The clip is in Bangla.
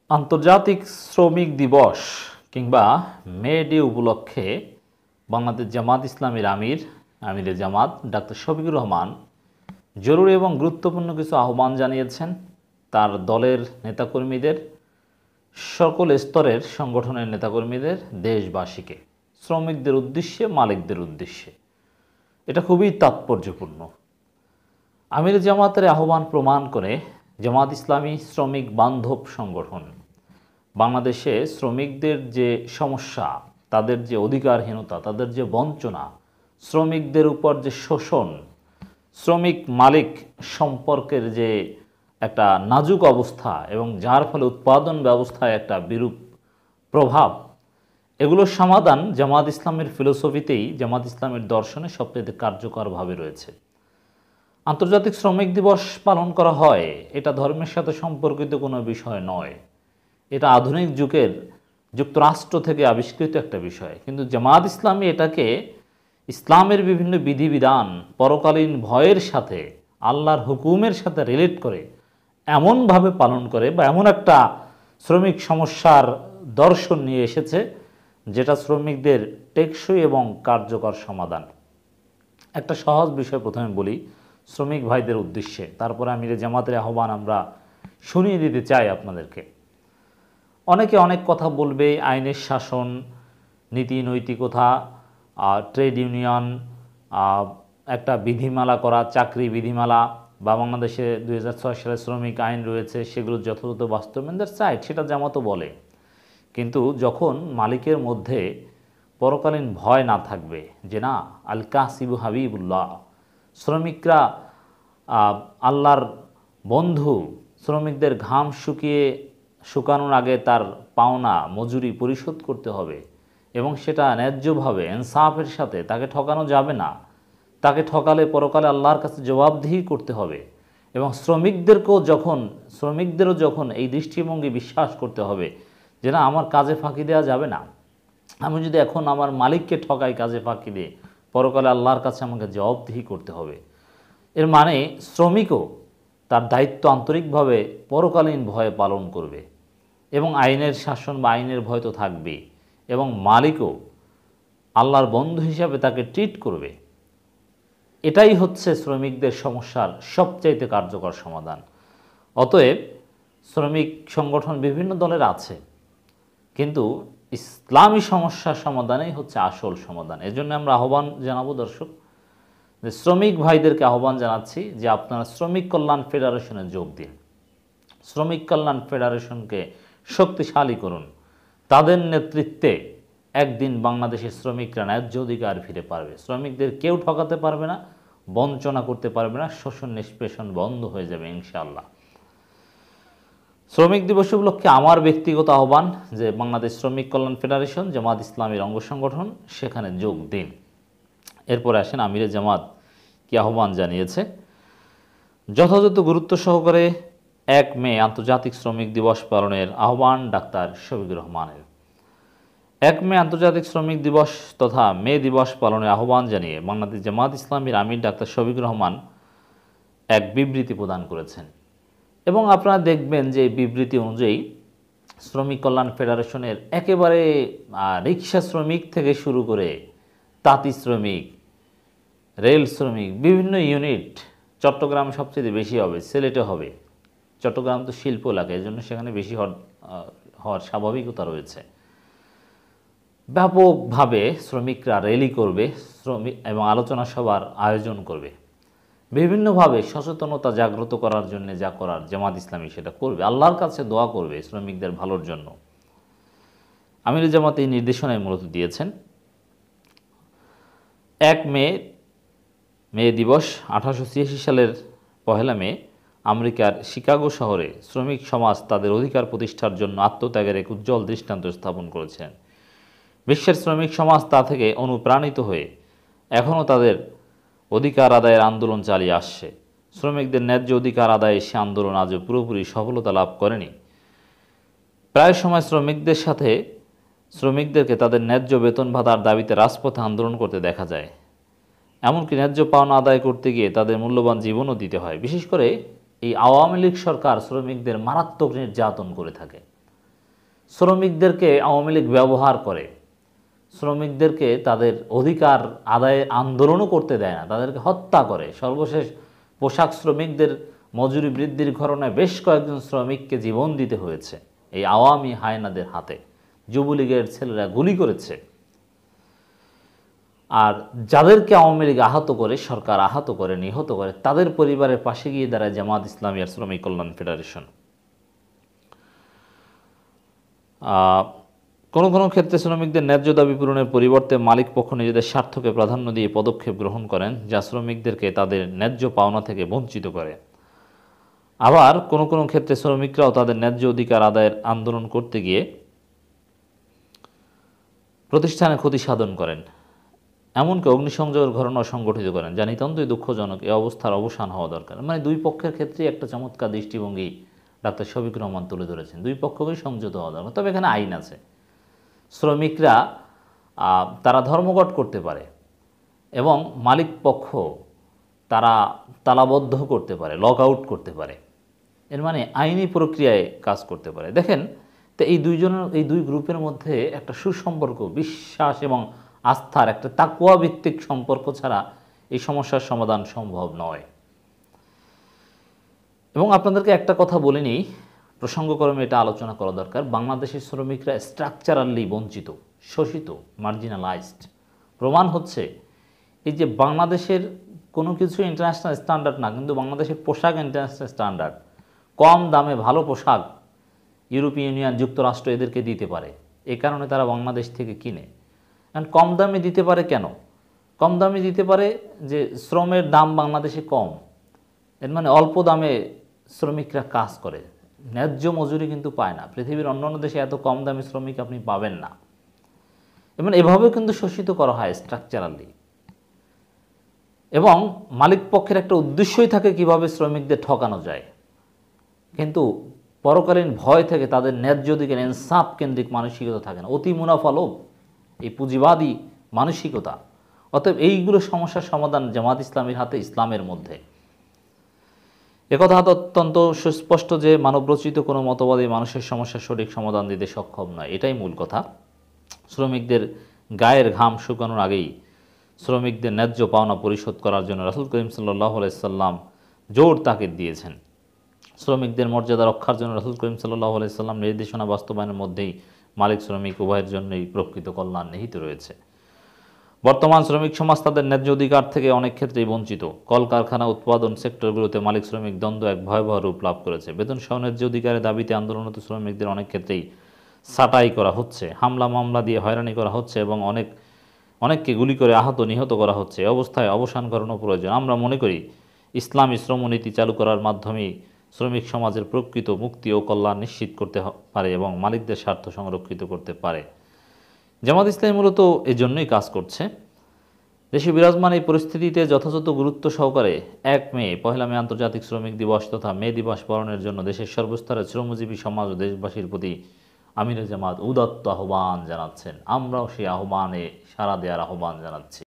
আন্তর্জাতিক শ্রমিক দিবস কিংবা মে ডে উপলক্ষে বাংলাদেশ জামাত ইসলামীর আমিরে জামাত ডাক্তার শফিকুর রহমান জরুরি এবং গুরুত্বপূর্ণ কিছু আহ্বান জানিয়েছেন তার দলের নেতাকর্মীদের, সকল স্তরের সংগঠনের নেতাকর্মীদের, দেশবাসীকে, শ্রমিকদের উদ্দেশ্যে, মালিকদের উদ্দেশ্যে। এটা খুবই তাৎপর্যপূর্ণ। আমিরে জামাতের আহ্বান প্রমাণ করে জামাত ইসলামী শ্রমিক বান্ধব সংগঠন বাংলাদেশে শ্রমিকদের যে সমস্যা, তাদের যে অধিকারহীনতা, তাদের যে বঞ্চনা, শ্রমিকদের উপর যে শোষণ, শ্রমিক মালিক সম্পর্কের যে একটা নাজুক অবস্থা এবং যার ফলে উৎপাদন ব্যবস্থায় একটা বিরূপ প্রভাব, এগুলোর সমাধান জামাত ইসলামের ফিলোসফিতেই, জামাত ইসলামের দর্শনে সবচেয়ে কার্যকরভাবে রয়েছে। আন্তর্জাতিক শ্রমিক দিবস পালন করা হয়, এটা ধর্মের সাথে সম্পর্কিত কোনো বিষয় নয়। এটা আধুনিক যুগের যুক্তরাষ্ট্র থেকে আবিষ্কৃত একটা বিষয়, কিন্তু জামাত ইসলামী এটাকে ইসলামের বিভিন্ন বিধিবিধান, পরকালীন ভয়ের সাথে, আল্লাহর হুকুমের সাথে রিলেট করে এমনভাবে পালন করে বা এমন একটা শ্রমিক সমস্যার দর্শন নিয়ে এসেছে যেটা শ্রমিকদের টেকসই এবং কার্যকর সমাধান। একটা সহজ বিষয় প্রথমে বলি শ্রমিক ভাইদের উদ্দেশ্যে, তারপরে আমিরে জামাতের আহ্বান আমরা শুনিয়ে দিতে চাই আপনাদেরকে। অনেকে অনেক কথা বলবে, আইনের শাসন, নীতি নৈতিকতা, ট্রেড ইউনিয়ন, একটা বিধিমালা করা, চাকরি বিধিমালা বা বাংলাদেশে 2006 সালে শ্রমিক আইন রয়েছে, সেগুলো যথাযথ বাস্তবায়নের চাইট, সেটা জামাতও বলে। কিন্তু যখন মালিকের মধ্যে পরকালীন ভয় না থাকবে যে না আল কাসিবু হাবিবুল্লাহ, শ্রমিকরা আল্লাহর বন্ধু, শ্রমিকদের ঘাম শুকানোর আগে তার পাওনা মজুরি পরিশোধ করতে হবে এবং সেটা ন্যায্যভাবে ইনসাফের সাথে, তাকে ঠকানো যাবে না, তাকে ঠকালে পরকালে আল্লাহর কাছে জবাবদিহি করতে হবে এবং শ্রমিকদেরও যখন এই দৃষ্টিভঙ্গি বিশ্বাস করতে হবে যে না আমার কাজে ফাঁকি দেওয়া যাবে না, আমি যদি এখন আমার মালিককে ঠকাই কাজে ফাঁকি দিয়ে, পরকালে আল্লাহর কাছে আমাকে জবাবদিহি করতে হবে। এর মানে শ্রমিকও তার দায়িত্ব আন্তরিকভাবে পরকালীন ভয়ে পালন করবে এবং আইনের শাসন বা আইনের ভয় তো থাকবেই, এবং মালিকও আল্লাহর বন্ধু হিসাবে তাকে ট্রিট করবে। এটাই হচ্ছে শ্রমিকদের সমস্যার সবচাইতে কার্যকর সমাধান। অতএব শ্রমিক সংগঠন বিভিন্ন দলের আছে, কিন্তু ইসলামী সমস্যার সমাধানই হচ্ছে আসল সমাধান। এজন্য আমরা আহ্বান জানাবো দর্শক, যে শ্রমিক ভাইদেরকে আহ্বান জানাচ্ছি যে আপনারা শ্রমিক কল্যাণ ফেডারেশনে যোগ দিন, শ্রমিক কল্যাণ ফেডারেশনকে শক্তিশালী করুন। তাদের নেতৃত্বে একদিন বাংলাদেশের শ্রমিকরা ন্যায্য অধিকার ফিরে পারবে, শ্রমিকদের কেউ ঠকাতে পারবে না, বঞ্চনা করতে পারবে না, শোষণ নিষ্পেষণ বন্ধ হয়ে যাবে ইনশাআল্লাহ। শ্রমিক দিবস উপলক্ষে আমার ব্যক্তিগত আহ্বান যে বাংলাদেশ শ্রমিক কল্যাণ ফেডারেশন জামাত ইসলামীর অঙ্গ সংগঠন, সেখানে যোগ দিন। এরপরে আসেন আমিরে জামাত কি আহ্বান জানিয়েছে। যথাযথ গুরুত্ব সহকারে 1 মে আন্তর্জাতিক শ্রমিক দিবস পালনের আহ্বান ডাক্তার শফিকুর রহমানের। 1 মে আন্তর্জাতিক শ্রমিক দিবস তথা মে দিবস পালনের আহ্বান জানিয়ে বাংলাদেশ জামাত ইসলামীর আমির ডাক্তার শফিকুর রহমান এক বিবৃতি প্রদান করেছেন এবং আপনারা দেখবেন যে এই বিবৃতি অনুযায়ী শ্রমিক কল্যাণ ফেডারেশনের একেবারে রিক্সা শ্রমিক থেকে শুরু করে তাঁতি শ্রমিক, রেল শ্রমিক, বিভিন্ন ইউনিট, চট্টগ্রামে সবচেয়ে বেশি হবে, সিলেটে হবে, চট্টগ্রাম তো শিল্প এলাকা, এই জন্য সেখানে বেশি হওয়ার স্বাভাবিকতা রয়েছে। ব্যাপকভাবে শ্রমিকরা র্যালি করবে এবং আলোচনা সভার আয়োজন করবে, বিভিন্নভাবে সচেতনতা জাগ্রত করার জন্য যা করার জামাত ইসলামী সেটা করবে, আল্লাহর কাছে দোয়া করবে শ্রমিকদের ভালোর জন্য। আমির জামাত এই নির্দেশনায় মূলত দিয়েছেন। 1 মে দিবস 1886 সালের 1 মে আমেরিকার শিকাগো শহরে শ্রমিক সমাজ তাদের অধিকার প্রতিষ্ঠার জন্য আত্মত্যাগের এক উজ্জ্বল দৃষ্টান্ত স্থাপন করেছেন। বিশ্বের শ্রমিক সমাজ তা থেকে অনুপ্রাণিত হয়ে এখনও তাদের অধিকার আদায়ের আন্দোলন চালিয়ে আসছে। শ্রমিকদের ন্যায্য অধিকার আদায়ে সে আন্দোলন আজও পুরোপুরি সফলতা লাভ করেনি। প্রায় সময় শ্রমিকদেরকে তাদের ন্যায্য বেতন ভাতার দাবিতে রাজপথে আন্দোলন করতে দেখা যায়। এমনকি ন্যায্য পাওনা আদায় করতে গিয়ে তাদের মূল্যবান জীবনও দিতে হয়। বিশেষ করে এই আওয়ামী লীগ সরকার শ্রমিকদের মারাত্মক নির্যাতন করে থাকে। শ্রমিকদেরকে আওয়ামী লীগ ব্যবহার করে, শ্রমিকদেরকে তাদের অধিকার আদায়ে আন্দোলনও করতে দেয় না, তাদেরকে হত্যা করে। সর্বশেষ পোশাক শ্রমিকদের মজুরি বৃদ্ধির ঘটনায় বেশ কয়েকজন শ্রমিককে জীবন দিতে হয়েছে এই আওয়ামী হায়নাদের হাতে। যুবলীগের ছেলেরা গুলি করেছে। আর যাদেরকে আওয়ামী লীগ আহত করে, সরকার আহত করে, নিহত করে, তাদের পরিবারের পাশে গিয়ে দাঁড়ায় জামাত ইসলামী আর শ্রমিক কল্যাণ ফেডারেশন। কোনো কোনো ক্ষেত্রে শ্রমিকদের ন্যায্য দাবি পূরণের পরিবর্তে মালিক পক্ষ নিজেদের স্বার্থকে প্রাধান্য দিয়ে পদক্ষেপ গ্রহণ করেন, যা শ্রমিকদেরকে তাদের ন্যায্য পাওনা থেকে বঞ্চিত করে। আবার কোনো কোনো ক্ষেত্রে শ্রমিকরাও তাদের ন্যায্য অধিকার আদায়ের আন্দোলন করতে গিয়ে প্রতিষ্ঠানে ক্ষতি সাধন করেন, এমনকি অগ্নিসংযোগের ঘটনাও সংগঠিত করেন, যা নিতান্তই দুঃখজনক। এই অবস্থার অবসান হওয়া দরকার। মানে দুই পক্ষের ক্ষেত্রেই একটা চমৎকার দৃষ্টিভঙ্গি ডাক্তার শফিকুর রহমান তুলে ধরেছেন। দুই পক্ষকেই সংযত হওয়া দরকার। তবে এখানে আইন আছে। শ্রমিকরা তারা ধর্মঘট করতে পারে এবং মালিক পক্ষ তারা তালাবদ্ধ করতে পারে, লক আউট করতে পারে। এর মানে আইনি প্রক্রিয়ায় কাজ করতে পারে। দেখেন তো এই দুই গ্রুপের মধ্যে একটা সুসম্পর্ক, বিশ্বাস এবং আস্থার একটা তাকওয়া ভিত্তিক সম্পর্ক ছাড়া এই সমস্যার সমাধান সম্ভব নয়। এবং আপনাদেরকে একটা কথা বলে নিই, প্রসঙ্গক্রমে এটা আলোচনা করা দরকার। বাংলাদেশের শ্রমিকরা স্ট্রাকচারালি বঞ্চিত, শোষিত, মার্জিনালাইজড। প্রমাণ হচ্ছে এই যে বাংলাদেশের কোনো কিছু ইন্টারন্যাশনাল স্ট্যান্ডার্ড না, কিন্তু বাংলাদেশের পোশাক ইন্টারন্যাশনাল স্ট্যান্ডার্ড। কম দামে ভালো পোশাক ইউরোপীয় ইউনিয়ন, যুক্তরাষ্ট্র এদেরকে দিতে পারে। এ কারণে তারা বাংলাদেশ থেকে কিনে। কারণ কম দামে দিতে পারে কেন? কম দামে দিতে পারে যে শ্রমের দাম বাংলাদেশে কম। এর মানে অল্প দামে শ্রমিকরা কাজ করে, ন্যায্য মজুরি কিন্তু পায় না। পৃথিবীর অন্যান্য দেশে এত কম দামে শ্রমিক আপনি পাবেন না। এবং এভাবেও কিন্তু শোষিত করা হয় স্ট্রাকচারালি। এবং মালিক পক্ষের একটা উদ্দেশ্যই থাকে কিভাবে শ্রমিকদের ঠকানো যায়, কিন্তু পরকালীন ভয় থেকে তাদের ন্যায্য দিকে ইনসাফ কেন্দ্রিক মানসিকতা থাকে না। অতি মুনাফা লোভ, এই পুঁজিবাদী মানসিকতা। অতএব এইগুলো সমস্যার সমাধান জামাত ইসলামীর হাতে, ইসলামের মধ্যে। একথা অত্যন্ত সুস্পষ্ট যে মানবরচিত কোনো মতবাদী মানুষের সমস্যার সঠিক সমাধান দিতে সক্ষম নয়, এটাই মূল কথা। শ্রমিকদের গায়ের ঘাম শুকানোর আগেই শ্রমিকদের ন্যায্য পাওনা পরিশোধ করার জন্য রাসূল করিম সাল্লাল্লাহু আলাইহি সাল্লাম জোর তাকিদ দিয়েছেন। শ্রমিকদের মর্যাদা রক্ষার জন্য রাসূল করিম সাল্লাল্লাহু আলাইহি সাল্লাম নির্দেশনা বাস্তবায়নের মধ্যেই মালিক শ্রমিক উভয়ের জন্যই প্রকৃত কল্যাণ নিহিত রয়েছে। বর্তমান শ্রমিক সমাজ তাদের ন্যায্য অধিকার থেকে অনেক ক্ষেত্রেই বঞ্চিত। কলকারখানা, উৎপাদন সেক্টরগুলোতে মালিক শ্রমিক দ্বন্দ্ব এক ভয়াবহ রূপ লাভ করেছে। বেতন সহ ন্যায্য অধিকারের দাবিতে আন্দোলনরত শ্রমিকদের অনেক ক্ষেত্রেই ছাঁটাই করা হচ্ছে, হামলা মামলা দিয়ে হয়রানি করা হচ্ছে এবং অনেককে গুলি করে আহত নিহত করা হচ্ছে। অবস্থায় অবসান ঘটানো প্রয়োজন। আমরা মনে করি ইসলামী শ্রমনীতি চালু করার মাধ্যমেই শ্রমিক সমাজের প্রকৃত মুক্তি ও কল্যাণ নিশ্চিত করতে পারে এবং মালিকদের স্বার্থ সংরক্ষিত করতে পারে। জামাত ইসলামী মূলত এজন্যই কাজ করছে। দেশে বিরাজমান এই পরিস্থিতিতে যথাযথ গুরুত্ব সহকারে 1 মে, 1 মে আন্তর্জাতিক শ্রমিক দিবস তথা মে দিবস পালনের জন্য দেশের সর্বস্তরের শ্রমজীবী সমাজ ও দেশবাসীর প্রতি আমিরে জামাত উদাত্ত আহ্বান জানাচ্ছেন। আমরাও সেই আহ্বানে সাড়া দেওয়ার আহ্বান জানাচ্ছি।